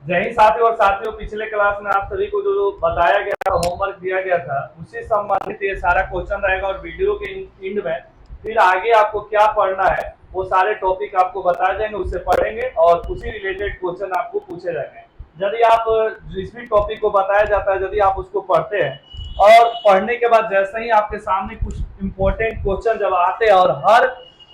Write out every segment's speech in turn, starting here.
जय हिंद साथियों और साथियों, पिछले क्लास में आप सभी को जो बताया गया था, होमवर्क दिया गया था, उसी संबंधित ये सारा क्वेश्चन रहेगा। और वीडियो के एंड में फिर आगे आपको क्या पढ़ना है वो सारे टॉपिक आपको बताए जाएंगे, उससे पढ़ेंगे और उसी रिलेटेड क्वेश्चन आपको पूछे जाएंगे। यदि आप जिस भी टॉपिक को बताया जाता है, यदि आप उसको पढ़ते हैं और पढ़ने के बाद जैसे ही आपके सामने कुछ इंपॉर्टेंट क्वेश्चन जब आते हैं और हर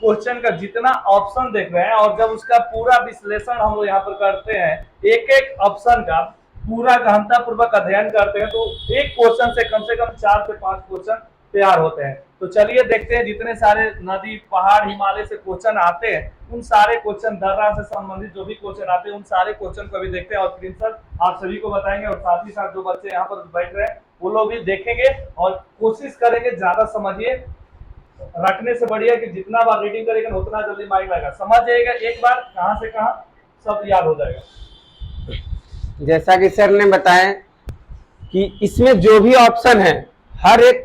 क्वेश्चन का जितना ऑप्शन देख रहे हैं और जब उसका पूरा विश्लेषण हम लोग यहाँ पर करते हैं, एक एक ऑप्शन का पूरा गहनता पूर्वक अध्ययन करते हैं, तो एक क्वेश्चन से कम 4 से 5 क्वेश्चन तैयार होते हैं। तो चलिए देखते हैं, जितने सारे नदी पहाड़ हिमालय से क्वेश्चन आते हैं, उन सारे क्वेश्चन दर्रा से संबंधित जो भी क्वेश्चन आते हैं, उन सारे क्वेश्चन को भी देखते हैं और स्क्रीनशॉट आप सभी को बताएंगे। और साथ ही साथ जो बच्चे यहाँ पर बैठ रहे हैं वो लोग भी देखेंगे और कोशिश करेंगे ज्यादा समझिए। रटने से बढ़िया कि जितना बार रीडिंग करेगा ना उतना जल्दी माइंड लगेगा, समझ जाएगा एक बार कहां से कहां सब याद हो जाएगा। जैसा कि सर ने बताया कि इसमें जो भी ऑप्शन है, हर एक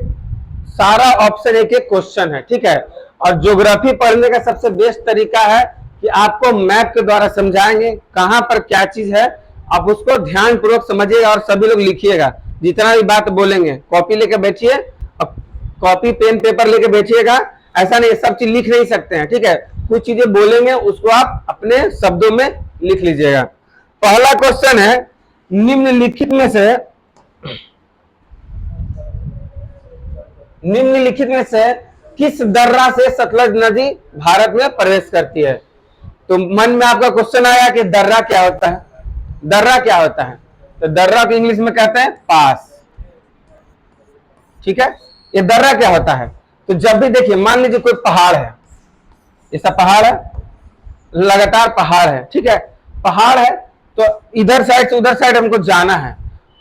सारा ऑप्शन एक एक क्वेश्चन है, ठीक है। और ज्योग्राफी पढ़ने का सबसे बेस्ट तरीका है कि आपको मैप के द्वारा समझाएंगे कहां पर क्या चीज है, आप उसको ध्यान पूर्वक समझिएगा और सभी लोग लिखिएगा। जितना भी बात बोलेंगे कॉपी लेके बैठिए, कॉपी पेन पेपर लेके बैठिएगा। ऐसा नहीं, सब चीज लिख नहीं सकते हैं, ठीक है। कुछ चीजें बोलेंगे उसको आप अपने शब्दों में लिख लीजिएगा। पहला क्वेश्चन है, निम्नलिखित में से किस दर्रा से सतलज नदी भारत में प्रवेश करती है। तो मन में आपका क्वेश्चन आया कि दर्रा क्या होता है। दर्रा क्या होता है? तो दर्रा को इंग्लिश में कहते हैं पास, ठीक है। ये दर्रा क्या होता है? तो जब भी देखिए, मान लीजिए कोई पहाड़ है, ऐसा पहाड़ है, लगातार पहाड़ है, ठीक है। पहाड़ है तो इधर साइड से उधर साइड हमको जाना है,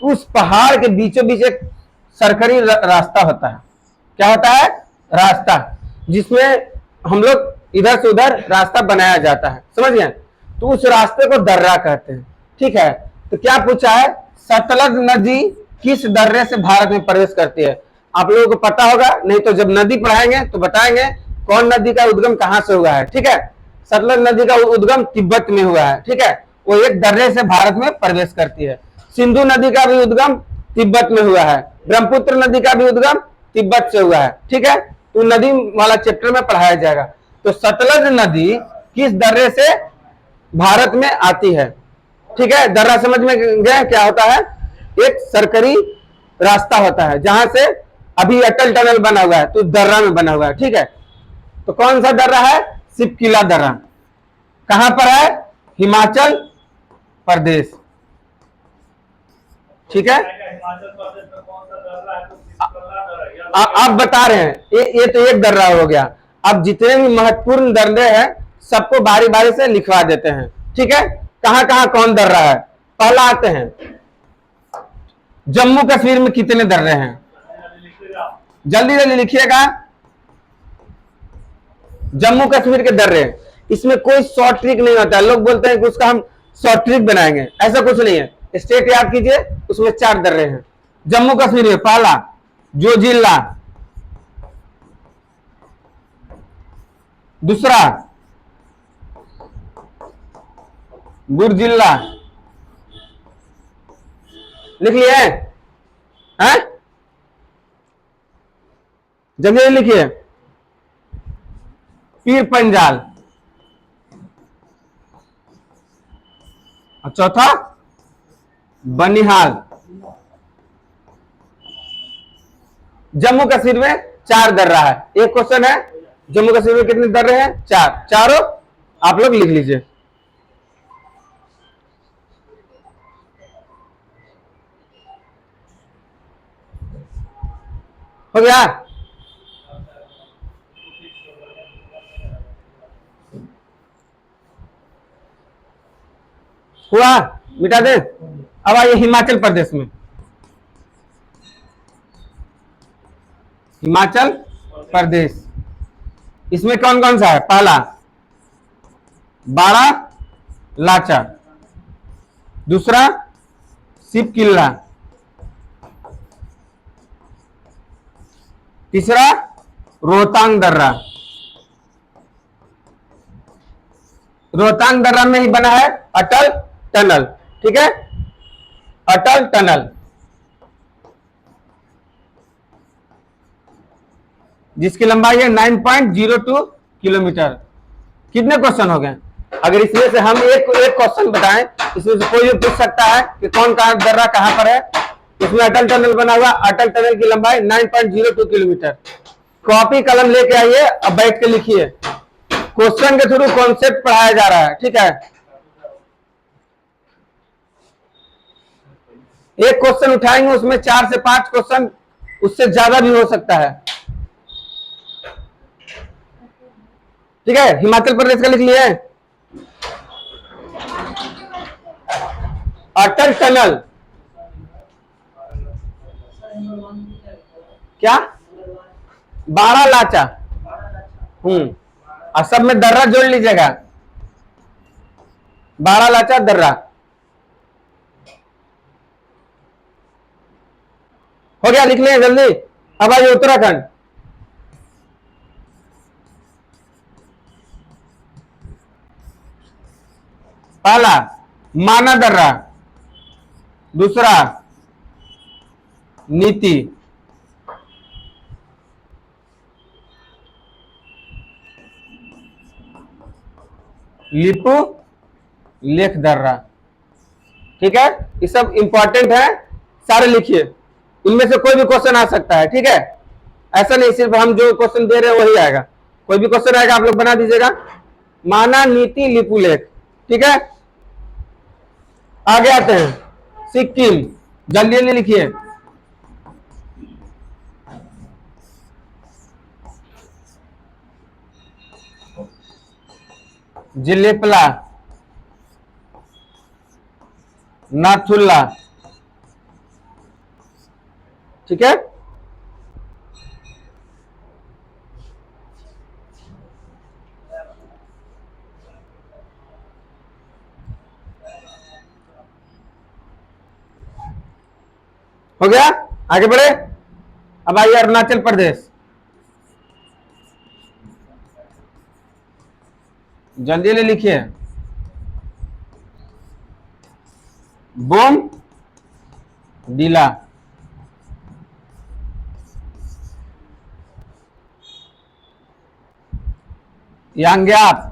तो उस पहाड़ के बीचों बीच एक सरकरी रास्ता होता है। क्या होता है? रास्ता, जिसमें हम लोग इधर से उधर रास्ता बनाया जाता है, समझ गए। तो उस रास्ते को दर्रा कहते हैं, ठीक है। तो क्या पूछा है, सतलज नदी किस दर्रे से भारत में प्रवेश करती है। आप लोगों को पता होगा, नहीं तो जब नदी पढ़ाएंगे तो बताएंगे कौन नदी का उद्गम कहां से हुआ है, ठीक है। सतलज नदी का उद्गम तिब्बत में हुआ है, ठीक है। वो एक दर्रे से भारत में प्रवेश करती है। सिंधु नदी का भी उद्गम तिब्बत में हुआ है। ब्रह्मपुत्र नदी का भी उद्गम तिब्बत से हुआ है, ठीक है। तो नदी वाला चैप्टर में पढ़ाया जाएगा। तो सतलज नदी किस दर्रे से भारत में आती है, ठीक है। दर्रा समझ में गए क्या होता है? एक सरकरी रास्ता होता है, जहां से अभी अटल टनल बना हुआ है तो दर्रा में बना हुआ है, ठीक है। तो कौन सा दर्रा है? शिपकिला दर्रा। कहां पर है? हिमाचल प्रदेश, ठीक है। हिमाचल प्रदेश में कौन सा दर्रा है? आप बता रहे हैं, ये तो एक दर्रा हो गया। अब जितने भी महत्वपूर्ण दर्रे हैं सबको बारी बारी से लिखवा देते हैं, ठीक है। कहां कहां कौन दर्रा है? पहला आते हैं, जम्मू कश्मीर में कितने दर्रे हैं? जल्दी जल्दी लिखिएगा। जम्मू कश्मीर के दर्रे, इसमें कोई शॉर्ट ट्रिक नहीं होता है। लोग बोलते हैं कि उसका हम शॉर्ट ट्रिक बनाएंगे, ऐसा कुछ नहीं है। स्टेट याद कीजिए, उसमें 4 दर्रे हैं जम्मू कश्मीर में। पहला जोजिला, दूसरा बुर्जिल्ला, लिख लिए हैं? जल्दी लिखिए। पीर पंजाल, और चौथा बनिहाल। जम्मू कश्मीर में 4 दर्रा है। एक क्वेश्चन है, जम्मू कश्मीर में कितने दर्रे हैं? 4। चारों आप लोग लिख लीजिए। हो गया? हुआ? मिटा दे। अब आइए हिमाचल प्रदेश में। हिमाचल प्रदेश, इसमें कौन कौन सा है? पहला बाड़ा लाचा, दूसरा शिपकिला, तीसरा रोहतांग दर्रा। रोहतांग दर्रा में ही बना है अटल टनल। ठीक है, अटल टनल, जिसकी लंबाई है 9.02 किलोमीटर। कितने क्वेश्चन हो गए? अगर इसमें से हम एक क्वेश्चन बताएं, इसमें से कोई भी पूछ सकता है कि कौन कहां दर्रा कहां पर है। इसमें अटल टनल बना हुआ, अटल टनल की लंबाई 9.02 किलोमीटर। कॉपी कलम लेके आइए, अब बैठ के लिखिए। क्वेश्चन के थ्रू कॉन्सेप्ट पढ़ाया जा रहा है, ठीक है। एक क्वेश्चन उठाएंगे, उसमें 4 से 5 क्वेश्चन, उससे ज्यादा भी हो सकता है, ठीक है। हिमाचल प्रदेश का लिख लिए, अटल टनल क्या, बारालाचा। और सब में दर्रा जोड़ लीजिएगा, बारालाचा दर्रा। हो गया, लिख लिया जल्दी। अब आइए उत्तराखंड। पहला माना दर्रा, दूसरा नीति, लिपू लेख दर्रा, ठीक है। ये सब इंपॉर्टेंट है, सारे लिखिए। इनमें से कोई भी क्वेश्चन आ सकता है, ठीक है। ऐसा नहीं सिर्फ हम जो क्वेश्चन दे रहे हैं वही आएगा, कोई भी क्वेश्चन आएगा आप लोग बना दीजिएगा। माना, नीति, लिपू लेख, ठीक है। आगे आते हैं, सिक्किम, जल्दी जल्दी लिखिए। जिलेपला, नाथुल्ला, ठीक है। हो गया, आगे बढ़े। अब आइए अरुणाचल प्रदेश, जल्दी जल्दी लिखिए। बोम डीला, यांग्याप,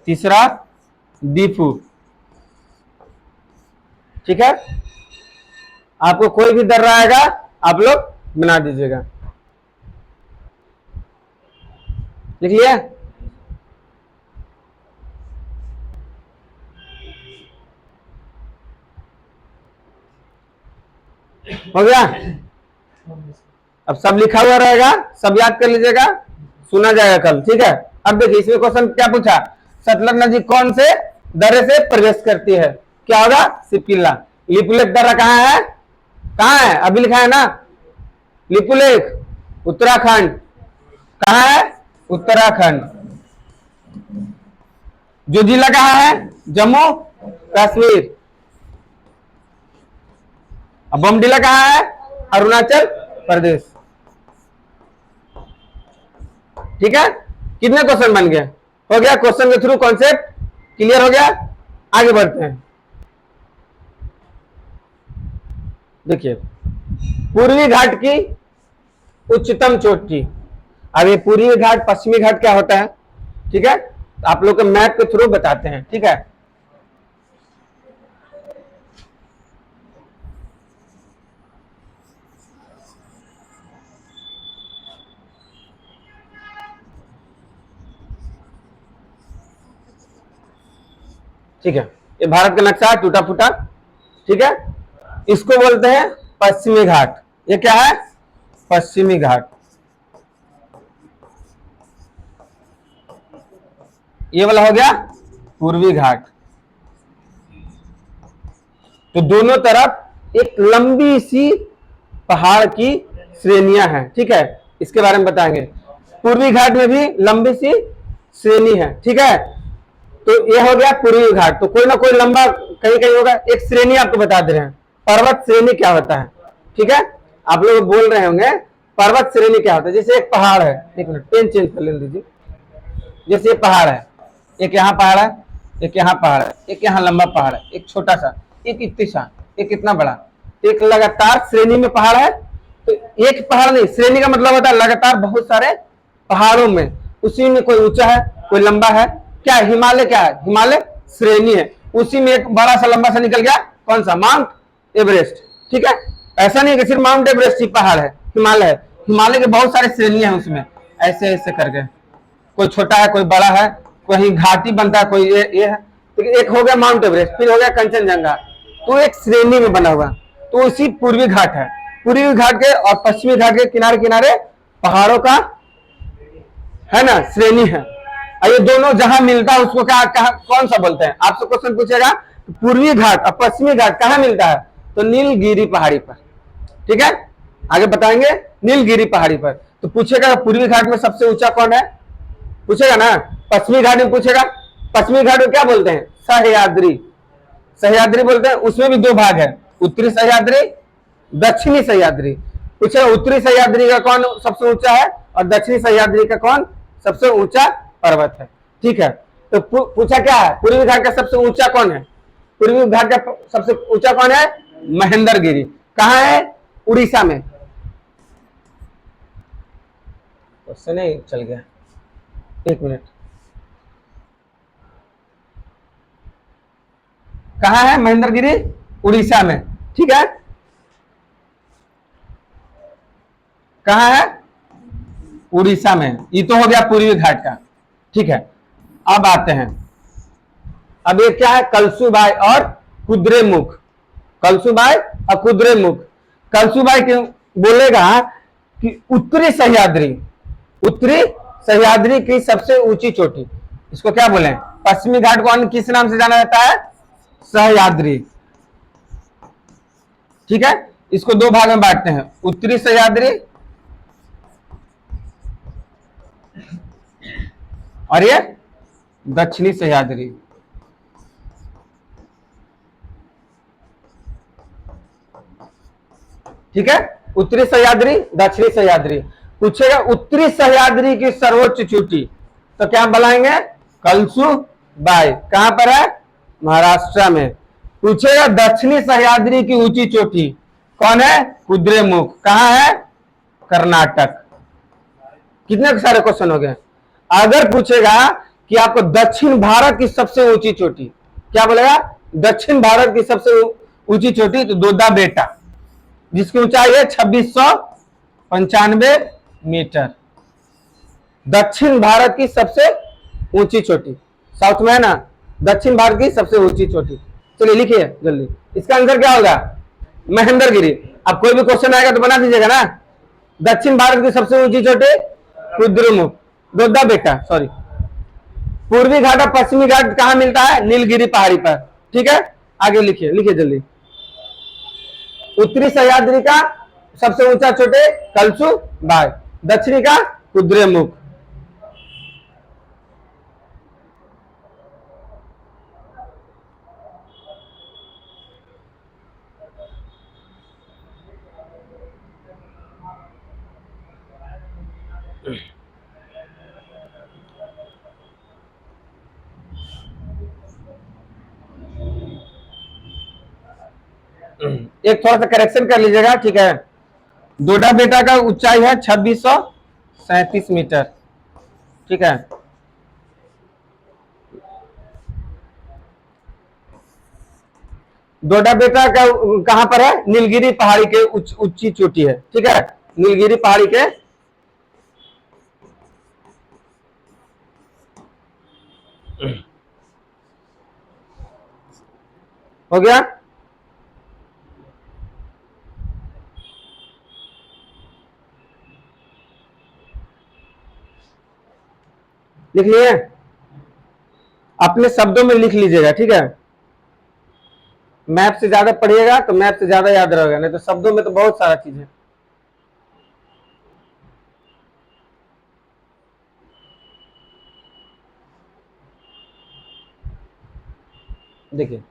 तीसरा दीपू, ठीक है। आपको कोई भी दर्रा आएगा आप लोग बना दीजिएगा, लिख लिया। हो गया, अब सब लिखा हुआ रहेगा, सब याद कर लीजिएगा, सुना जाएगा कल, ठीक है। अब देखिए इसमें क्वेश्चन क्या पूछा, सतलज नदी कौन से दर्रे से प्रवेश करती है, क्या होगा, सिपिल्ला। लिपुलेख दर्रा कहाँ है, कहाँ है, अभी लिखा है ना, लिपुलेख उत्तराखंड, कहाँ है, उत्तराखंड। जो जिला कहाँ है, जम्मू कश्मीर। अब बोमडीला कहाँ है, अरुणाचल प्रदेश, ठीक है। कितने क्वेश्चन बन गए, हो गया। क्वेश्चन के थ्रू कॉन्सेप्ट क्लियर हो गया। आगे बढ़ते हैं, देखिए पूर्वी घाट की उच्चतम चोटी। अब ये पूर्वी घाट पश्चिमी घाट क्या होता है, ठीक है, तो आप लोग के मैप के थ्रू बताते हैं, ठीक है। ठीक है, ये भारत का नक्शा है टूटा फूटा, ठीक है। इसको बोलते हैं पश्चिमी घाट। ये क्या है, पश्चिमी घाट। ये वाला हो गया पूर्वी घाट। तो दोनों तरफ एक लंबी सी पहाड़ की श्रेणियां हैं, ठीक है। इसके बारे में बताएंगे। पूर्वी घाट में भी लंबी सी श्रेणी है, ठीक है। तो ये हो गया पूर्वी घाट। तो कोई ना कोई लंबा कहीं कहीं होगा। एक श्रेणी आपको बता दे रहे हैं, पर्वत श्रेणी क्या होता है, ठीक है। आप लोग बोल रहे होंगे पर्वत श्रेणी क्या होता है। जैसे एक पहाड़ है, एक मिनट पेन चेंज कर ले दीजिए। जैसे ये पहाड़ है, एक यहाँ पहाड़ है, एक यहाँ पहाड़ है, एक यहाँ लंबा पहाड़ है, एक छोटा सा, एक इतनी सा, एक इतना बड़ा, एक लगातार श्रेणी में पहाड़ है। तो एक पहाड़ नहीं, श्रेणी का मतलब होता है लगातार बहुत सारे पहाड़ों में, उसी में कोई ऊंचा है, कोई लंबा है। क्या है हिमालय? क्या है हिमालय? श्रेणी है, उसी में एक बड़ा सा लंबा सा निकल गया, कौन सा? Mount Everest. ठीक है, ऐसा नहीं है कि सिर्फ माउंट एवरेस्ट ही पहाड़ है, हिमालय है। हिमालय के बहुत सारे श्रेणियां हैं उसमें, ऐसे ऐसे करके, कोई छोटा है, कोई बड़ा है, कोई घाटी बनता है, कोई ये है। तो एक हो गया माउंट एवरेस्ट, फिर हो गया कंचनजंगा, तो एक श्रेणी में बना हुआ। तो उसी पूर्वी घाट है, पूर्वी घाट के और पश्चिमी घाट के किनारे किनारे पहाड़ों का है ना श्रेणी है। और ये दोनों जहां मिलता है उसको क्या कौन सा बोलते हैं? आपसे क्वेश्चन पूछेगा पूर्वी घाट और पश्चिमी घाट कहाँ मिलता है, तो नीलगिरी पहाड़ी पर। ठीक है, आगे बताएंगे नीलगिरी पहाड़ी पर। तो पूछेगा पूर्वी घाट में सबसे ऊंचा कौन है, पूछेगा ना। पश्चिमी घाट में पूछेगा, पश्चिमी घाट को क्या बोलते हैं? सह्याद्री, सह्याद्री बोलते हैं। उसमें भी दो भाग है, उत्तरी सह्याद्री, दक्षिणी सह्याद्री। पूछेगा उत्तरी सह्याद्री का कौन सबसे ऊंचा है और दक्षिणी सह्याद्री का कौन सबसे ऊंचा पर्वत है। ठीक है, तो पूछा क्या है पूर्वी घाट का सबसे ऊंचा कौन है? पूर्वी घाट का सबसे ऊंचा कौन है? महेंद्रगिरी। कहाँ है? उड़ीसा में। उससे नहीं चल गया, एक मिनट। कहाँ है महेंद्रगिरी? उड़ीसा में। ठीक है, कहाँ है? उड़ीसा में। ये तो हो गया पूर्वी घाट का। ठीक है, अब आते हैं, अब ये क्या है? कलसुबाई और कुद्रेमुख। कलसुबाई और कुद्रेमुख। कलसुबाई क्यों बोलेगा कि उत्तरी सह्याद्री, उत्तरी सह्याद्री की सबसे ऊंची चोटी, इसको क्या बोले? पश्चिमी घाट को किस नाम से जाना जाता है? सह्याद्री। ठीक है, इसको दो भाग में बांटते हैं, उत्तरी सह्याद्री और ये दक्षिणी सह्याद्री। ठीक है, उत्तरी सह्याद्री, दक्षिणी सह्याद्री। पूछेगा उत्तरी सह्याद्री की सर्वोच्च चोटी, तो क्या बुलाएंगे? कलसुबाई। कहां पर है? महाराष्ट्र में। पूछेगा दक्षिणी सह्याद्री की ऊंची चोटी कौन है? कुद्रेमुख। कहां है? कर्नाटक। कितने सारे क्वेश्चन हो गए। अगर पूछेगा कि आपको दक्षिण भारत की सबसे ऊंची चोटी, क्या बोलेगा? दक्षिण भारत की सबसे ऊंची चोटी, तो दोदा बेटा, जिसकी ऊंचाई है 2695 मीटर। दक्षिण भारत की सबसे ऊंची चोटी, साउथ में है ना, दक्षिण भारत की सबसे ऊंची चोटी। चलिए लिखिए जल्दी, इसका आंसर क्या होगा? महेंद्रगिरी। अब कोई भी क्वेश्चन आएगा तो बना दीजिएगा ना। दक्षिण भारत की सबसे ऊंची चोटी कुद्रेमुख, दोदा बेटा, सॉरी। पूर्वी घाट और पश्चिमी घाट कहां मिलता है? नीलगिरी पहाड़ी पर। ठीक है, आगे लिखिए, लिखिए जल्दी। उत्तरी सह्याद्री का सबसे ऊंचा चोटी कलसुबाई, दक्षिणी का कुद्रेमुख। एक थोड़ा सा करेक्शन कर लीजिएगा। ठीक है, दोडा बेटा का ऊंचाई है 2637 मीटर। ठीक है, दोडा बेटा का कहां पर है? नीलगिरी पहाड़ी के ऊंची चोटी है। ठीक है, नीलगिरी पहाड़ी के हो गया। लिख लिए? अपने शब्दों में लिख लीजिएगा। ठीक है, मैप से ज्यादा पढ़िएगा तो मैप से ज्यादा याद रहेगा, नहीं तो शब्दों में तो बहुत सारा चीज है। देखिए,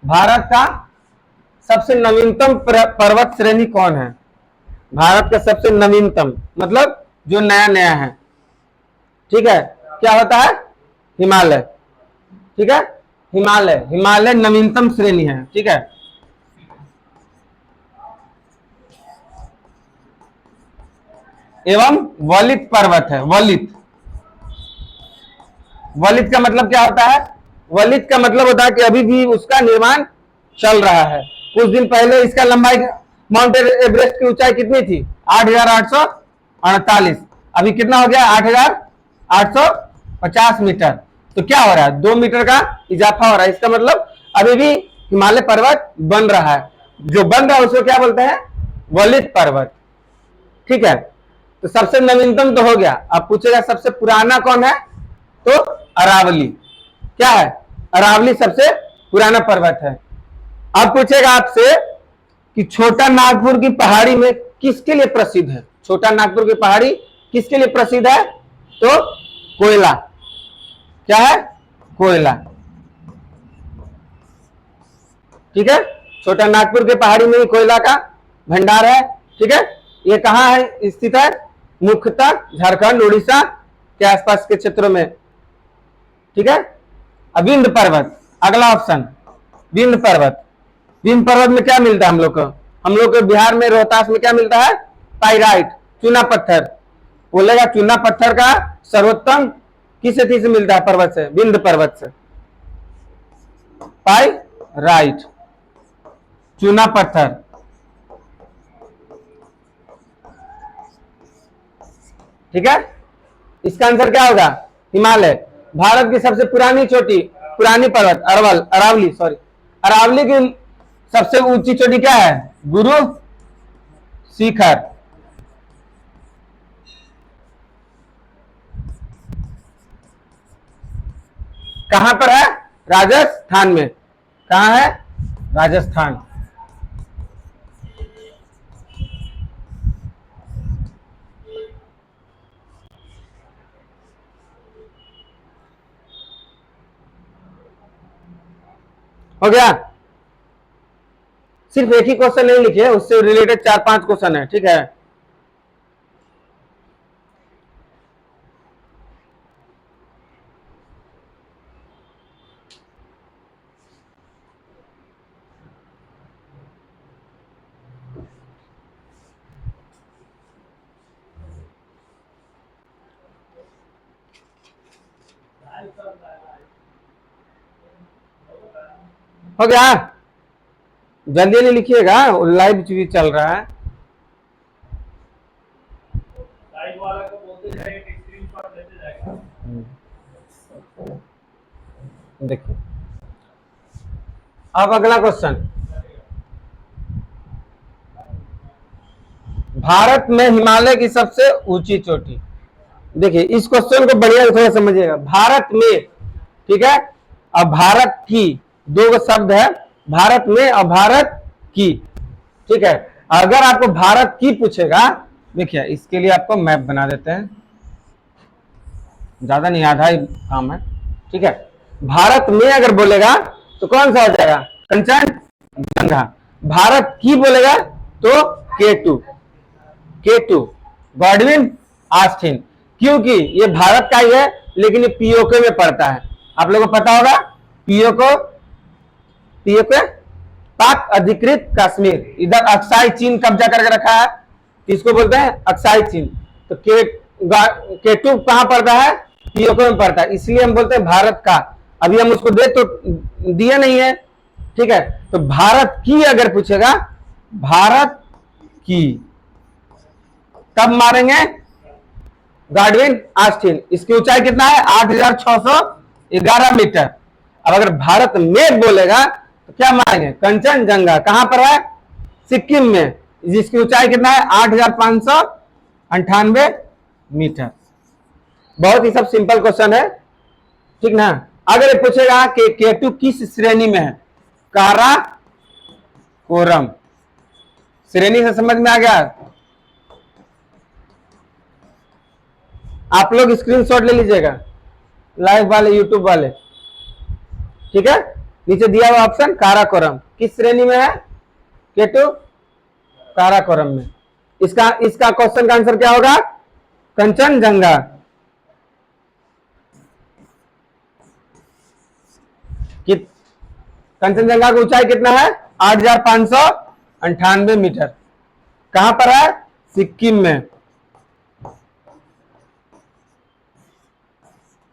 भारत का सबसे नवीनतम पर्वत श्रेणी कौन है? भारत का सबसे नवीनतम मतलब जो नया नया है। ठीक है, क्या होता है? हिमालय, ठीक है, हिमालय, हिमालय नवीनतम श्रेणी है, ठीक है। एवं वलित पर्वत है, वलित, वलित का मतलब क्या होता है? वलित का मतलब होता है कि अभी भी उसका निर्माण चल रहा है। कुछ दिन पहले इसका लंबाई, माउंट एवरेस्ट की ऊंचाई कितनी थी? 8,848। अभी कितना हो गया? 8,850 मीटर। तो क्या हो रहा है? 2 मीटर का इजाफा हो रहा है। इसका मतलब अभी भी हिमालय पर्वत बन रहा है। जो बन रहा है उसको क्या बोलते हैं? वलित पर्वत, ठीक है। तो सबसे नवीनतम तो हो गया। अब पूछेगा सबसे पुराना कौन है? तो अरावली। क्या है? अरावली सबसे पुराना पर्वत है। अब पूछेगा आपसे कि छोटा नागपुर की पहाड़ी में किसके लिए प्रसिद्ध है? छोटा नागपुर की पहाड़ी किसके लिए प्रसिद्ध है? तो कोयला। क्या है? कोयला, ठीक है। छोटा नागपुर के पहाड़ी में ही कोयला का भंडार है, ठीक है। ये कहां है स्थित है? मुख्यतः झारखंड, उड़ीसा के आसपास के क्षेत्रों में, ठीक है। अब विंध्य पर्वत, अगला ऑप्शन, विंध्य पर्वत। विंध्य पर्वत में क्या मिलता है हम लोग को? हम लोग को बिहार में रोहतास में क्या मिलता है? पाइराइट, चूना पत्थर। बोलेगा चूना पत्थर का सर्वोत्तम किस स्थिति से मिलता है? पर्वत से, विंध्य पर्वत से। पाइराइट, चूना पत्थर, ठीक है। इसका आंसर क्या होगा? हिमालय। भारत की सबसे पुरानी चोटी, पुरानी पर्वत अरावली, सॉरी, अरावली की सबसे ऊंची चोटी क्या है? गुरु शिखर। कहां पर है? राजस्थान में। कहां है? राजस्थान। हो गया? सिर्फ एक ही क्वेश्चन नहीं लिखे, उससे रिलेटेड 4-5 क्वेश्चन है, ठीक है। हो गया? जल्दी जल्दी लिखिएगा, लाइव भी चल रहा है। लाइव वाला को बोलते जाएगा, स्क्रीनशॉट लेते जाएगा। देखिए, अब अगला क्वेश्चन, भारत में हिमालय की सबसे ऊंची चोटी। देखिए इस क्वेश्चन को बढ़िया से थोड़ा समझिएगा। भारत में, ठीक है। अब भारत की, दो शब्द है, भारत में और भारत की, ठीक है। अगर आपको भारत की पूछेगा, देखिए इसके लिए आपको मैप बना देते हैं, ज्यादा नहीं, आधा ही काम है, ठीक है। भारत में अगर बोलेगा तो कौन सा हो जाएगा? कंचनजंगा। भारत की बोलेगा तो K2, K2 गॉडविन आस्टिन। क्योंकि ये भारत का ही है लेकिन ये पीओके में पड़ता है। आप लोगों को पता होगा पीओके, पीओके पाक अधिकृत कश्मीर, इधर अक्साई चीन कब्जा करके रखा है, इसको बोलते हैं अक्साई चीन। तो K2 कहां पड़ता है? पीओके में पड़ता है, इसलिए हम बोलते हैं भारत का। अभी हम उसको दे तो दिया नहीं है, ठीक है। तो भारत की अगर पूछेगा, भारत की, कब मारेंगे? Godwin Austen. इसकी ऊंचाई कितना है? 8,611 मीटर। अब अगर भारत में बोलेगा तो क्या मारेंगे? कंचनजंगा। कहां पर है? सिक्किम में, जिसकी ऊंचाई कितना है? 8,598 मीटर। बहुत ही सब सिंपल क्वेश्चन है, ठीक ना। अगर पूछेगा कि K2 किस श्रेणी में है? काराकोरम। श्रेणी से समझ में आ गया? आप लोग स्क्रीनशॉट ले लीजिएगा, लाइव वाले, यूट्यूब वाले, ठीक है। नीचे दिया हुआ ऑप्शन काराकोरम किस श्रेणी में है? K2 काराकोरम में। इसका क्वेश्चन का आंसर क्या होगा? कंचनजंगा। कि कंचनजंगा की ऊंचाई कितना है? 8,598 मीटर। कहां पर है? सिक्किम में।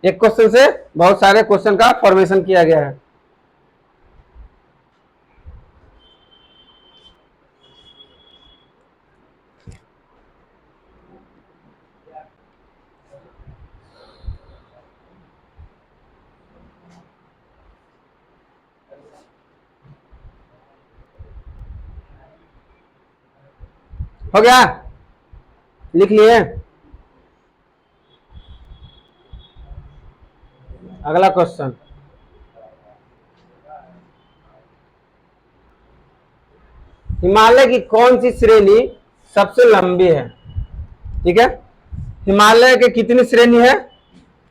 एक क्वेश्चन से बहुत सारे क्वेश्चन का फॉर्मेशन किया गया है। हो गया? लिख लिए? अगला क्वेश्चन, हिमालय की कौन सी श्रेणी सबसे लंबी है? ठीक है, हिमालय के कितनी श्रेणी है?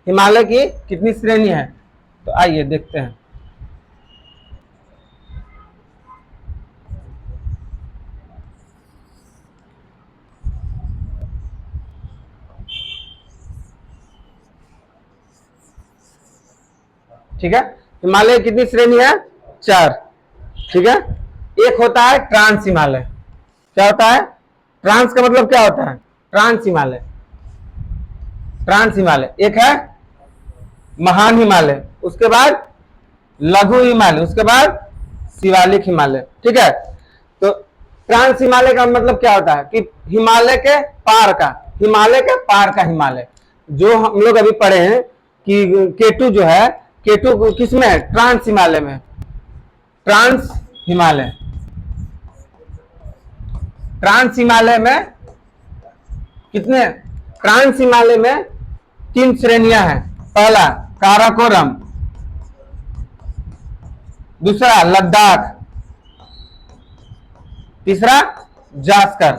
हिमालय की कितनी श्रेणी है? तो आइए देखते हैं। ठीक है, हिमालय की कितनी श्रेणी है? 4। ठीक है, एक होता है ट्रांस हिमालय। क्या होता है? ट्रांस का मतलब क्या होता है? ट्रांस हिमालय। ट्रांस हिमालय एक है महान हिमालय, उसके बाद लघु हिमालय, उसके बाद शिवालिक हिमालय। ठीक है, तो ट्रांस हिमालय का मतलब क्या होता है कि हिमालय के पार का, हिमालय के पार का हिमालय। जो हम लोग अभी पढ़े हैं कि केटू जो है, केटू किस में है? ट्रांस हिमालय में। ट्रांस हिमालय, ट्रांस हिमालय में कितने? ट्रांस हिमालय में 3 श्रेणियां हैं। पहला काराकोरम, दूसरा लद्दाख, तीसरा जास्कर।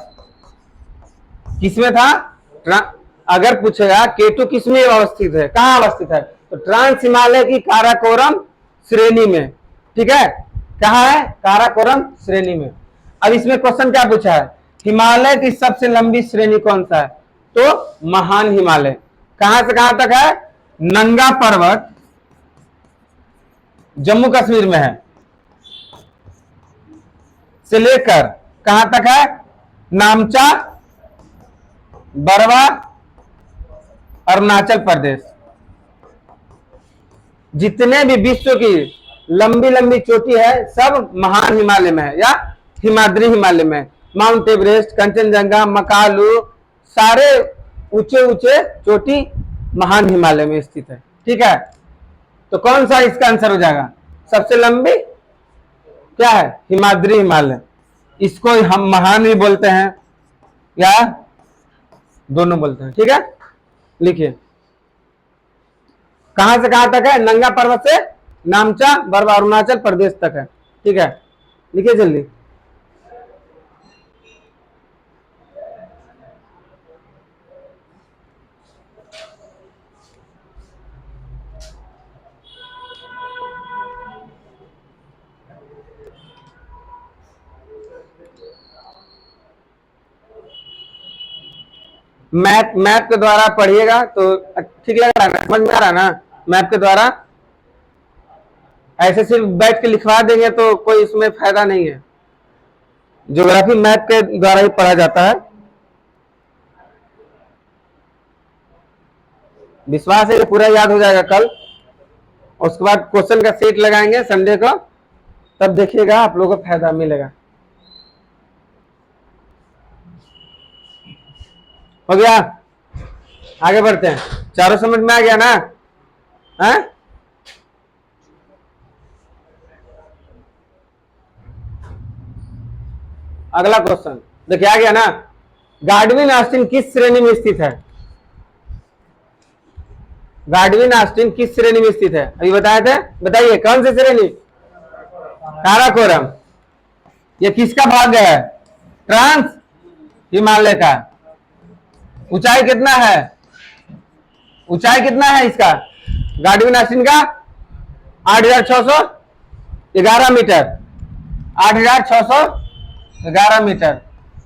किसमें था? अगर पूछेगा केटू किसमें अवस्थित है, कहां अवस्थित है, तो ट्रांस हिमालय की काराकोरम श्रेणी में। ठीक है, कहां है? काराकोरम श्रेणी में। अब इसमें क्वेश्चन क्या पूछा है? हिमालय की सबसे लंबी श्रेणी कौन सा है? तो महान हिमालय। कहां से कहां तक है? नंगा पर्वत जम्मू कश्मीर में है, से लेकर कहां तक है? नामचा बरवा अरुणाचल प्रदेश। जितने भी विश्व की लंबी लंबी चोटी है सब महान हिमालय में है या हिमाद्री हिमालय में। माउंट एवरेस्ट, कंचनजंगा, मकालू, सारे ऊंचे ऊंचे चोटी महान हिमालय में स्थित है। ठीक है, तो कौन सा इसका आंसर हो जाएगा? सबसे लंबी क्या है? हिमाद्री हिमालय। इसको हम महान भी बोलते हैं या दोनों बोलते हैं। ठीक है, लिखिए कहां से कहां तक है? नंगा पर्वत से नामचा बरवा अरुणाचल प्रदेश तक है। ठीक है, लिखिए जल्दी। मैप के द्वारा पढ़िएगा तो ठीक लग रहा है ना? समझ में आ रहा है ना? मैप के द्वारा ऐसे सिर्फ बैठ के लिखवा देंगे तो कोई इसमें फायदा नहीं है। ज्योग्राफी मैप के द्वारा ही पढ़ा जाता है। विश्वास है कि पूरा याद हो जाएगा कल। उसके बाद क्वेश्चन का सेट लगाएंगे संडे को, तब देखिएगा आप लोगों को फायदा मिलेगा। हो गया? आगे बढ़ते हैं। चारों समझ में आ गया ना? है? अगला क्वेश्चन देखिए, आ गया ना? गार्डविन ऑस्टिन किस श्रेणी में स्थित है? गार्डविन ऑस्टिन किस श्रेणी में स्थित है? अभी बताए थे, बताइए कौन सी श्रेणी? काराकोरम। ये किसका भाग है? ट्रांस हिमालय का। ऊंचाई कितना है? ऊंचाई कितना है इसका? गार्डविन ऑस्टिन का 8,611 मीटर। 8,611 मीटर।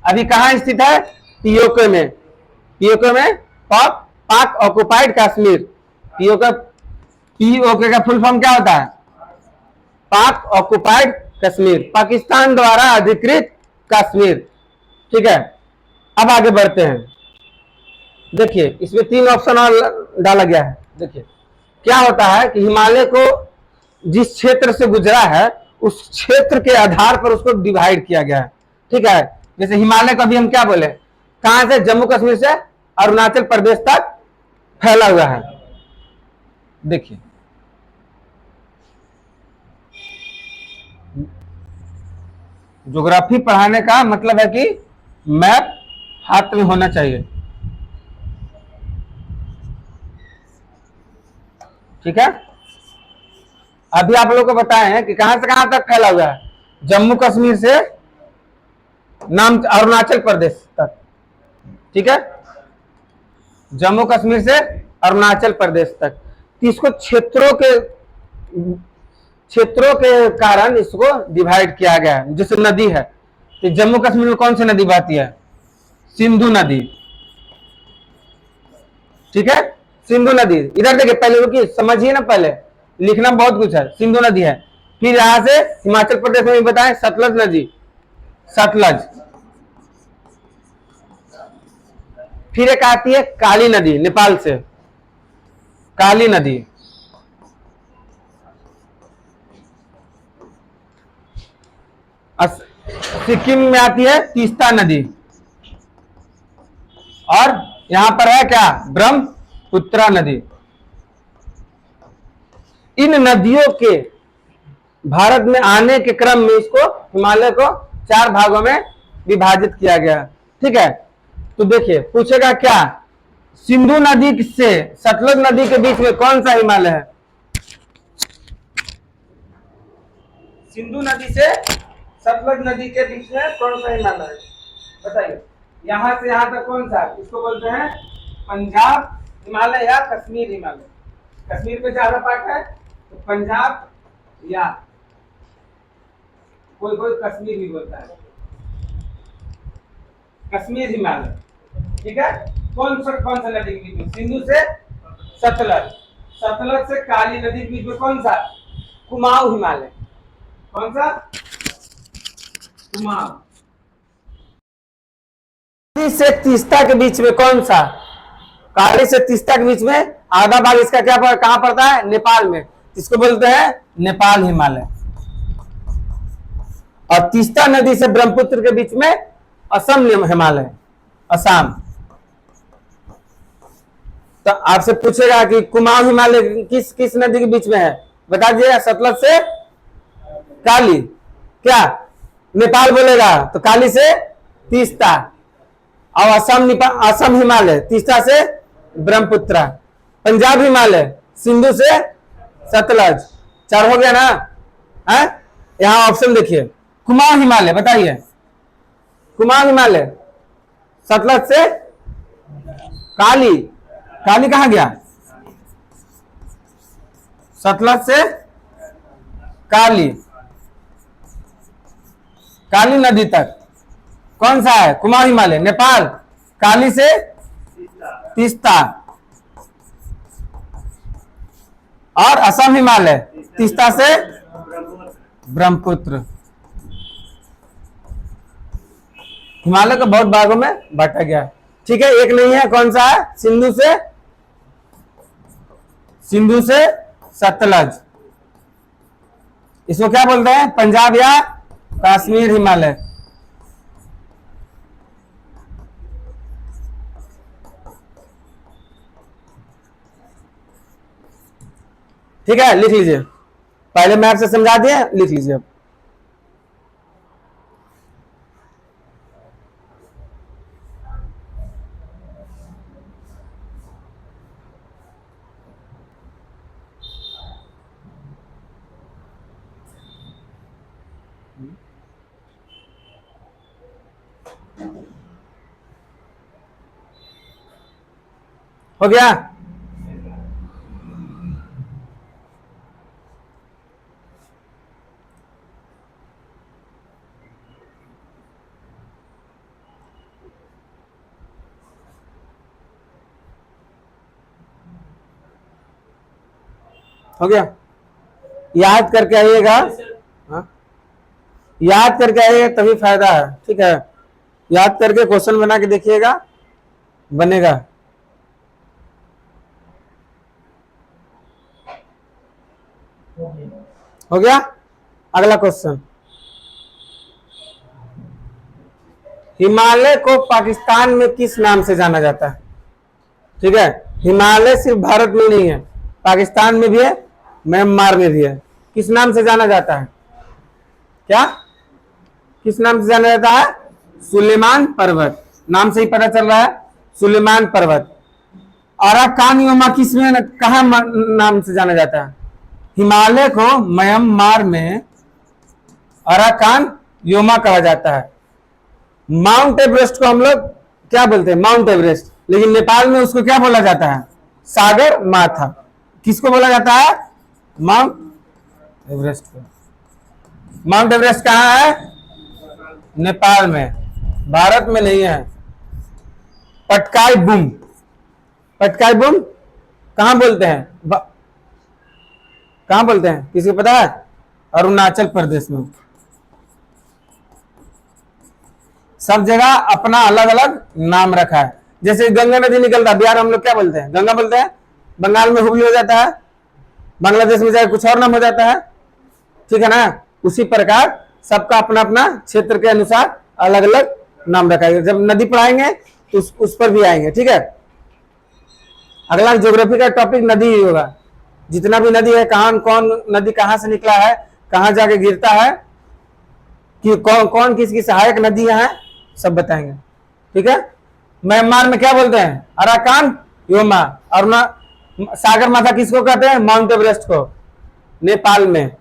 अभी कहां स्थित है? पीओके में। पीओके में पाक ऑक्युपाइड कश्मीर। पीओके का फुल फॉर्म क्या होता है? पाक ऑक्युपाइड कश्मीर, पाकिस्तान द्वारा अधिकृत कश्मीर। ठीक है, अब आगे बढ़ते हैं। देखिए इसमें 3 ऑप्शन और डाला गया है। देखिए क्या होता है कि हिमालय को जिस क्षेत्र से गुजरा है उस क्षेत्र के आधार पर उसको डिवाइड किया गया है। ठीक है, जैसे हिमालय को अभी हम क्या बोले, कहां से, जम्मू कश्मीर से अरुणाचल प्रदेश तक फैला हुआ है। देखिए ज्योग्राफी पढ़ाने का मतलब है कि मैप हाथ में होना चाहिए। ठीक है, अभी आप लोगों को बताए हैं कि कहां से कहां तक फैला हुआ है, जम्मू कश्मीर से नाम अरुणाचल प्रदेश तक। ठीक है, जम्मू कश्मीर से अरुणाचल प्रदेश तक। तो इसको क्षेत्रों के कारण इसको डिवाइड किया गया है। जैसे नदी है, तो जम्मू कश्मीर में कौन सी नदी बहती है, सिंधु नदी। ठीक है, सिंधु नदी। इधर देखिए, पहले रुकिए, समझिए ना, पहले लिखना बहुत कुछ है। सिंधु नदी है, फिर यहां से हिमाचल प्रदेश में बताएं सतलज नदी, सतलज। फिर एक आती है काली नदी, नेपाल से काली नदी। सिक्किम में आती है तीस्ता नदी, और यहां पर है क्या, ब्रह्मपुत्रा नदी। इन नदियों के भारत में आने के क्रम में इसको, हिमालय को 4 भागों में विभाजित किया गया। ठीक है, तो देखिए पूछेगा क्या, सिंधु नदी से सतलज नदी के बीच में कौन सा हिमालय है, सिंधु नदी से सतलज नदी के बीच में कौन सा हिमालय है, बताइए। यहां से यहां तक कौन सा, इसको बोलते हैं पंजाब हिमालय या कश्मीर हिमालय। कश्मीर पे ज्यादा पार्ट है तो पंजाब, या कोई कोई कश्मीर भी बोलता है, कश्मीर हिमालय। ठीक है, कौन सा नदी के बीच में, सिंधु से सतलज, सतलज से काली नदी के बीच में कौन सा, कुमाऊं हिमालय। कौन सा, कुमाऊं। से तीस्ता के बीच में कौन सा, काली से तीस्ता के बीच में आधा भाग इसका क्या कहां पड़ता है, नेपाल में, इसको बोलते हैं नेपाल हिमालय। और तीस्ता नदी से ब्रह्मपुत्र के बीच में असम हिमालय, असम। तो आपसे पूछेगा कि कुमाऊं हिमालय किस किस नदी के बीच में है, बता दीजिए। सतलज से काली, क्या नेपाल बोलेगा तो काली से तीस्ता, और असम हिमालय तीस्ता से ब्रह्मपुत्रा, पंजाब हिमालय सिंधु से सतलज। 4 हो गया ना, है? यहां ऑप्शन देखिए, कुमाऊं हिमालय, बताइए कुमाऊं हिमालय सतलज से काली, काली कहां गया, सतलज से काली, काली नदी तक कौन सा है, कुमाऊं हिमालय, नेपाल। काली से तीस्ता, और असम हिमालय तीस्ता से ब्रह्मपुत्र। हिमालय को बहुत भागों में बांटा गया है। ठीक है, एक नहीं है, कौन सा है, सिंधु से सतलज। इसको क्या बोलते हैं, पंजाब या कश्मीर हिमालय। ठीक है, लिख लीजिए, पहले मैं आपसे समझा दिया, लिख लीजिए अब। हो गया, हो गया, याद करके आइएगा। याद करके आइएगा तभी फायदा है, ठीक है। याद करके क्वेश्चन बना के देखिएगा, बनेगा। हो गया। अगला क्वेश्चन, हिमालय को पाकिस्तान में किस नाम से जाना जाता है? ठीक है, हिमालय सिर्फ भारत में नहीं है, पाकिस्तान में भी है, म्यांमार में भी है। किस नाम से जाना जाता है? क्या किस नाम से जाना जाता है? सुलेमान पर्वत, नाम से ही पता चल रहा है, सुलेमान पर्वत। अराकान योमा किस में कहा नाम से जाना जाता है? हिमालय को म्यांमार में अराकान योमा कहा जाता है। माउंट एवरेस्ट को हम लोग क्या बोलते हैं? Mount Everest. लेकिन नेपाल में उसको क्या बोला जाता है? सागर माथा। किसको बोला जाता है? माउंट एवरेस्ट को। माउंट एवरेस्ट कहाँ है? नेपाल में, भारत में नहीं है। पटकाई बूम, पटकाई बूम कहाँ बोलते हैं? कहाँ बोलते हैं, किसी को पता है? अरुणाचल प्रदेश में। सब जगह अपना अलग अलग नाम रखा है। जैसे गंगा नदी निकलता है, बिहार हम लोग क्या बोलते हैं? गंगा बोलते हैं। बंगाल में हुगली हो जाता है, बांग्लादेश में जाकर कुछ और नाम हो जाता है, ठीक है ना। उसी प्रकार सबका अपना अपना क्षेत्र के अनुसार अलग अलग नाम रखा है। जब नदी पढ़ाएंगे तो उस पर भी आएंगे, ठीक है। अगला ज्योग्राफी का टॉपिक नदी ही होगा। जितना भी नदी है, कहां कौन नदी कहां से निकला है, कहां जाके गिरता है, कि कौन कौन किसकी सहायक नदियां हैं, सब बताएंगे, ठीक है। म्यांमार में क्या बोलते हैं? Arakan Yoma. और सागर माथा किसको कहते हैं? माउंट एवरेस्ट को। नेपाल में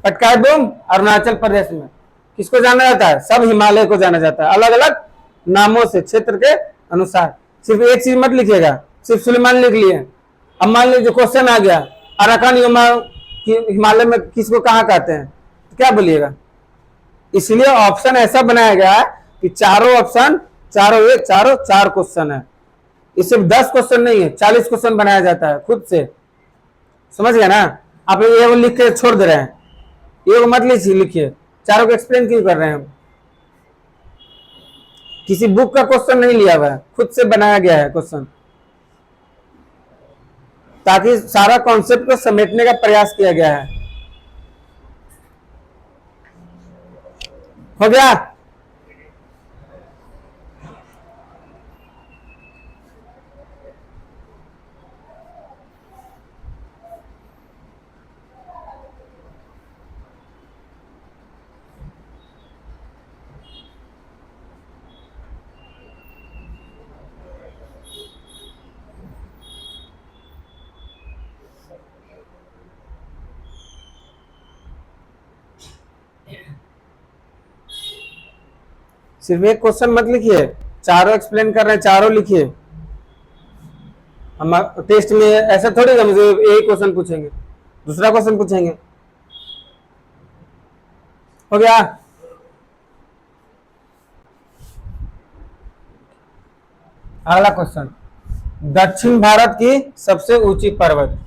पटकाई बूम, अरुणाचल प्रदेश में किसको जाना जाता है? सब हिमालय को जाना जाता है, अलग अलग नामों से, क्षेत्र के अनुसार। सिर्फ एक चीज मत लिखिएगा, सिर्फ सुलेमान लिख लिए। अब मान लीजिए क्वेश्चन आ गया, अराकान योमा हिमालय में किसको कहाँ कहते हैं, तो क्या बोलिएगा? इसलिए ऑप्शन ऐसा बनाया गया है कि चारों ऑप्शन, चार क्वेश्चन है। इस सिर्फ 10 क्वेश्चन नहीं है, 40 क्वेश्चन बनाया जाता है खुद से। समझ गया ना? आप ये लिख के छोड़ दे रहे हैं, ये मत लिखिए। चारों को एक्सप्लेन क्यों कर रहे हैं हम? किसी बुक का क्वेश्चन नहीं लिया हुआ है, खुद से बनाया गया है क्वेश्चन, ताकि सारा कॉन्सेप्ट को समेटने का प्रयास किया गया है। हो गया? सिर्फ एक क्वेश्चन मत लिखिए, चारों एक्सप्लेन कर रहे हैं, चारों लिखिए। हम टेस्ट में ऐसा थोड़ी ना मुझे एक क्वेश्चन पूछेंगे, दूसरा क्वेश्चन पूछेंगे। हो गया? अगला क्वेश्चन, दक्षिण भारत की सबसे ऊंची पर्वत,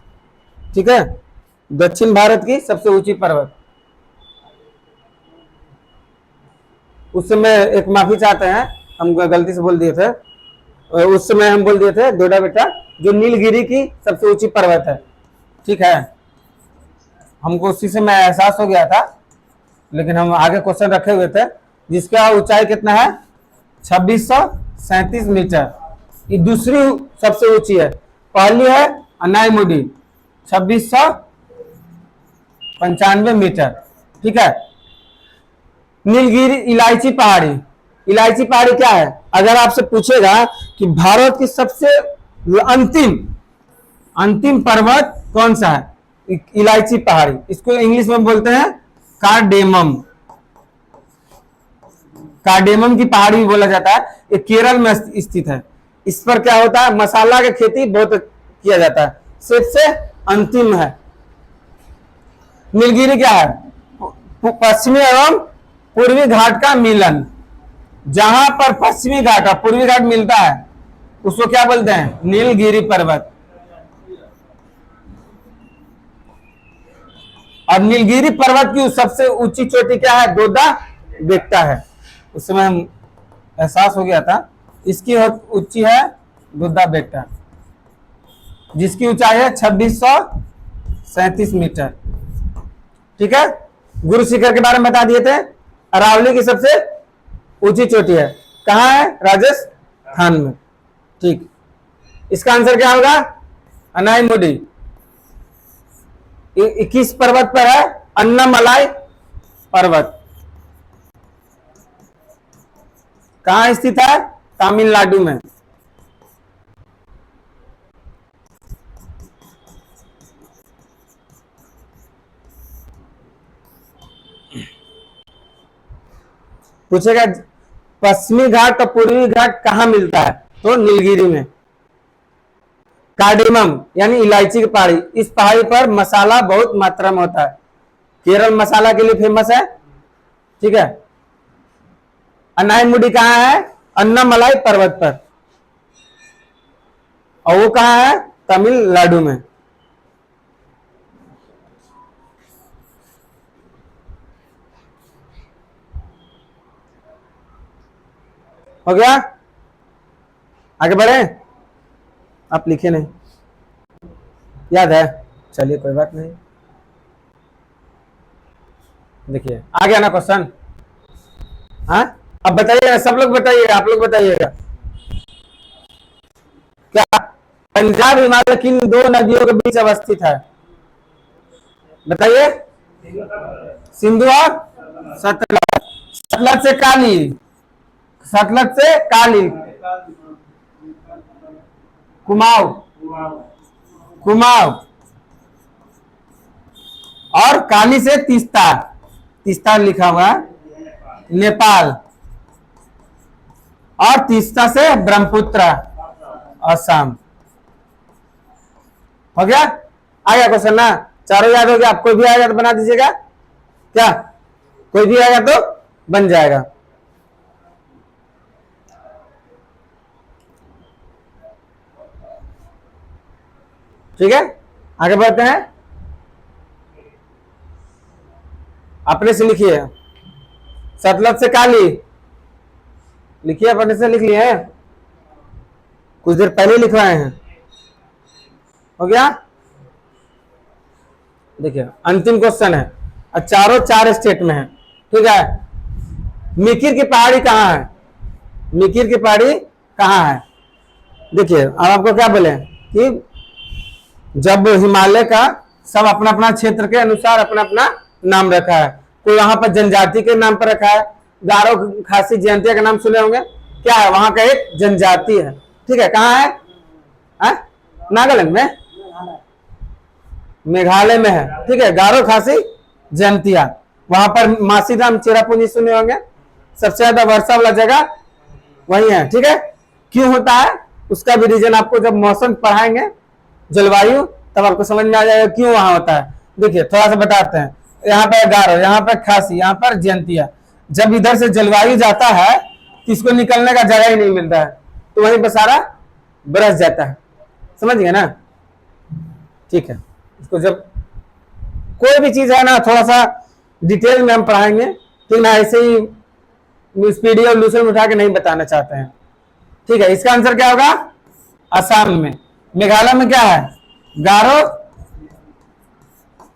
ठीक है। दक्षिण भारत की सबसे ऊंची पर्वत। उस समय एक माफी चाहते हैं, हम गलती से बोल दिए थे, उस समय हम बोल दिए थे डोडा बेटा, जो नीलगिरी की सबसे ऊंची पर्वत है, ठीक है। हमको उसी से मैं एहसास हो गया था, लेकिन हम आगे क्वेश्चन रखे हुए थे, जिसका ऊंचाई कितना है? 2637 मीटर। ये दूसरी सबसे ऊंची है, पहली है अनाईमुडी 2695 मीटर, ठीक है। नीलगिरी इलायची पहाड़ी, इलायची पहाड़ी क्या है? अगर आपसे पूछेगा कि भारत की सबसे अंतिम पर्वत कौन सा है, इलायची पहाड़ी। इसको इंग्लिश में बोलते हैं कार्डेमम, कार्डेमम की पहाड़ी भी बोला जाता है। ये केरल में स्थित है। इस पर क्या होता है? मसाला की खेती बहुत किया जाता है। सबसे अंतिम है नीलगिरी। क्या है? पश्चिमी एवं पूर्वी घाट का मिलन। जहां पर पश्चिमी घाट और पूर्वी घाट मिलता है उसको क्या बोलते हैं? नीलगिरी पर्वत। और नीलगिरी पर्वत की सबसे ऊंची चोटी क्या है? गोदा बेटा है, उस समय हम एहसास हो गया था। इसकी ऊंची है बुद्धा बेटा, जिसकी ऊंचाई है 2637 मीटर। ठीक है, गुरु शिखर के बारे में बता दिए थे। अरावली की सबसे ऊंची चोटी है, कहाँ है? राजस्थान में। ठीक, इसका आंसर क्या होगा? अनाईमुडी। 21 पर्वत पर है अन्नामलाई पर्वत। कहाँ स्थित है? तमिलनाडु में। पूछेगा पश्चिमी घाट और पूर्वी घाट कहाँ मिलता है, तो नीलगिरी में। कार्डिमम यानी इलायची की पहाड़ी, इस पहाड़ी पर मसाला बहुत मात्रा में होता है। केरल मसाला के लिए फेमस है। ठीक है, अनाईमुडी कहाँ है? अन्नामलाई पर्वत पर, और वो कहाँ है? तमिलनाडु में। हो गया, आगे बढ़े। आप लिखे नहीं, याद है? चलिए कोई बात नहीं। देखिए आ गया ना क्वेश्चन? हाँ, अब बताइएगा, सब लोग बताइएगा, आप लोग बताइएगा। क्या पंजाब हिमालय किन दो नदियों के बीच अवस्थित है? बताइए। सिंधु और सतलज। सतलज से काली, सतलज से काली, कुमाऊं, कुमाऊं, और काली से तीस्ता, तीस्ता लिखा हुआ है नेपाल, और तीस्ता से ब्रह्मपुत्र असम। हो गया? आ गया क्वेश्चन ना? चारों याद हो गया? आप कोई भी आएगा तो बना दीजिएगा। क्या कोई भी आएगा तो बन जाएगा। ठीक है, आगे बढ़ते हैं। अपने से लिखिए, सतलज से काली लिखिए, अपने से लिख लिए हैं, कुछ देर पहले लिखवाए हैं। हो गया? देखिए अंतिम क्वेश्चन है, और चारों चार स्टेट में है। ठीक है, मिकिर की पहाड़ी कहाँ है? मिकिर की पहाड़ी कहाँ है? देखिए अब आपको क्या बोले कि जब हिमालय का सब अपना अपना क्षेत्र के अनुसार अपना अपना नाम रखा है, कोई वहां पर जनजाति के नाम पर रखा है। गारो खासी जयंतिया का नाम सुने होंगे, क्या है? वहां का एक जनजाति है। ठीक है, कहाँ है? नागालैंड में, मेघालय में है। ठीक है, गारो खासी जयंतिया, वहां पर मासीधाम चेरापूंजी सुने होंगे, सबसे ज्यादा वर्षा वाला जगह वही है। ठीक है, क्यों होता है उसका भी रीजन आपको जब मौसम पढ़ाएंगे, जलवायु, तब आपको समझ में आ जाएगा क्यों वहां होता है। देखिए थोड़ा सा बताते हैं, यहाँ पर गारो, यहाँ पर खासी, यहाँ पर जयंतिया। जब इधर से जलवायु जाता है तो इसको निकलने का जगह ही नहीं मिलता है, तो वहीं पर सारा बरस जाता है। समझ गए ना? ठीक है, इसको जब कोई भी चीज है ना थोड़ा सा डिटेल में हम पढ़ाएंगे, लेकिन ऐसे ही स्पीडी और लूसन उठा के नहीं बताना चाहते हैं। ठीक है, इसका आंसर क्या होगा? असम में। मेघालय में क्या है? गारो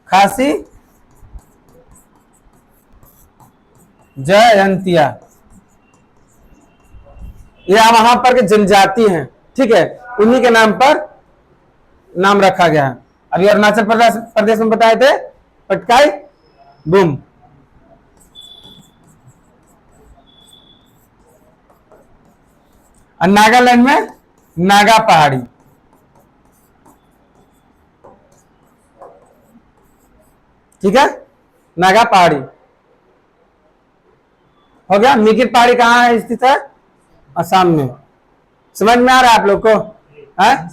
खासी जयंतिया, यह वहां पर के जनजाति हैं। ठीक है, उन्हीं के नाम पर नाम रखा गया है। अभी अरुणाचल प्रदेश में बताए थे पटकाई बूम। और नागालैंड में नागा पहाड़ी। ठीक है, नागा पहाड़ी। हो गया? मिकिर पहाड़ी कहाँ है स्थित है? असम में। समझ में आ रहा है आप लोग को? है?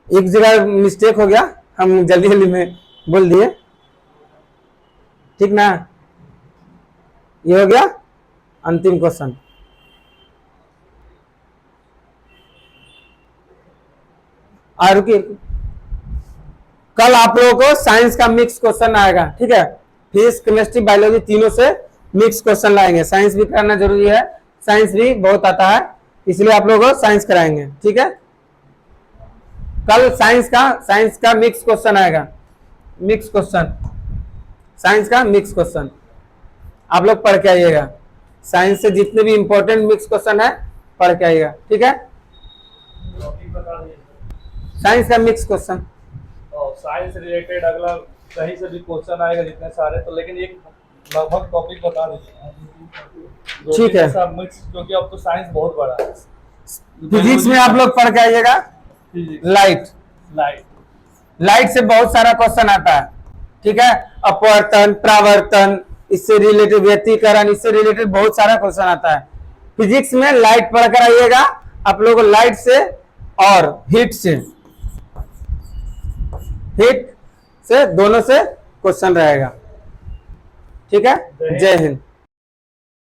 एक जगह मिस्टेक हो गया, हम जल्दी जल्दी में बोल दिए। ठीक ना? ये हो गया अंतिम क्वेश्चन। और रुकिए, कल आप लोगों को साइंस का मिक्स क्वेश्चन आएगा। ठीक है, फिजिक्स केमिस्ट्री बायोलॉजी तीनों से मिक्स क्वेश्चन लाएंगे। साइंस भी करना जरूरी है, साइंस भी बहुत आता है, इसलिए आप लोगों को साइंस कराएंगे। ठीक है, कल साइंस का मिक्स क्वेश्चन आएगा, मिक्स क्वेश्चन, साइंस का मिक्स क्वेश्चन आप लोग पढ़ के आइएगा। साइंस से जितने भी इंपॉर्टेंट मिक्स क्वेश्चन है पढ़ के आइएगा। ठीक है, टॉपिक बता दीजिए। साइंस का मिक्स क्वेश्चन, और साइंस रिलेटेड अगला कहीं से भी क्वेश्चन आएगा जितने सारे, तो लेकिन एक लगभग टॉपिक बता दीजिए। ठीक है। सब मिक्स, क्योंकि अब तो साइंस बहुत बड़ा है। फिजिक्स में आप लोग पढ़ के आइएगा। लाइट, लाइट, लाइट से बहुत सारा क्वेश्चन आता है। ठीक है, अपवर्तन, परावर्तन, इससे रिलेटेड व्यतिकरण, इससे रिलेटेड बहुत सारा क्वेश्चन आता है। फिजिक्स में लाइट पढ़कर आइएगा आप लोग को। लाइट से और हीट से दोनों से क्वेश्चन रहेगा। ठीक है, जय हिंद।